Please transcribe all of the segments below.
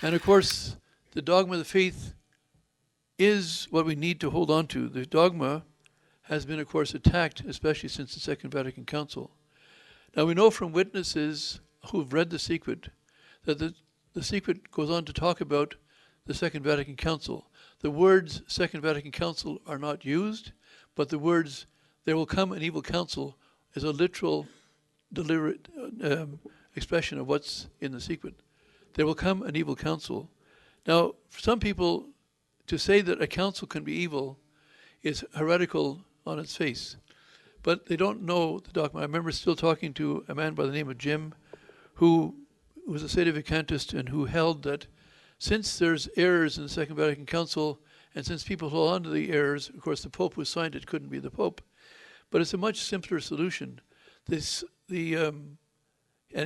And of course, the dogma of the faith is what we need to hold on to. The dogma has been, of course, attacked, especially since the Second Vatican Council. Now, we know from witnesses who've read The Secret that the Secret goes on to talk about the Second Vatican Council. The words Second Vatican Council are not used, but the words there will come an evil council is a literal, deliberate expression of what's in The Secret. There will come an evil council. Now, for some people, to say that a council can be evil is heretical on its face. But they don't know the dogma. I remember still talking to a man by the name of Jim, who was a sedevacantist and who held that since there's errors in the Second Vatican Council, and since people hold on to the errors, of course the Pope who signed it couldn't be the Pope. But it's a much simpler solution. And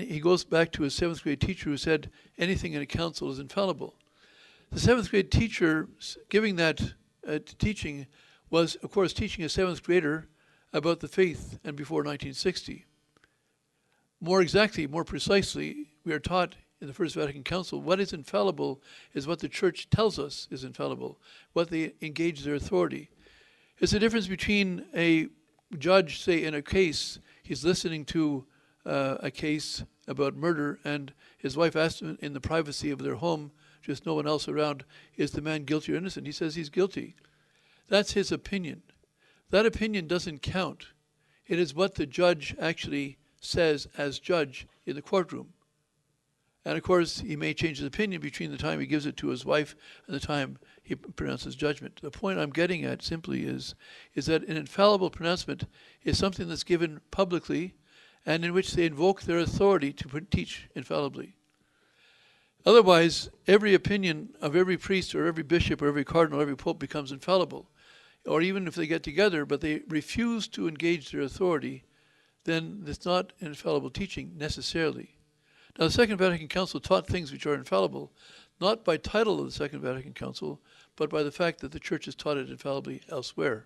he goes back to his 7th grade teacher who said anything in a council is infallible. The 7th grade teacher giving that teaching was, of course, teaching a 7th grader about the faith and before 1960. More exactly, more precisely, we are taught in the First Vatican Council what is infallible is what the Church tells us is infallible, what they engage their authority. It's the difference between a judge, say, in a case, he's listening to a case about murder, and his wife asked him in the privacy of their home, just no one else around, is the man guilty or innocent? He says he's guilty. That's his opinion. That opinion doesn't count. It is what the judge actually says as judge in the courtroom. And of course, he may change his opinion between the time he gives it to his wife and the time he pronounces judgment. The point I'm getting at simply is that an infallible pronouncement is something that's given publicly and in which they invoke their authority to teach infallibly. Otherwise, every opinion of every priest or every bishop or every cardinal or every pope becomes infallible. Or even if they get together, but they refuse to engage their authority, then it's not an infallible teaching necessarily. Now, the Second Vatican Council taught things which are infallible, not by title of the Second Vatican Council, but by the fact that the Church has taught it infallibly elsewhere.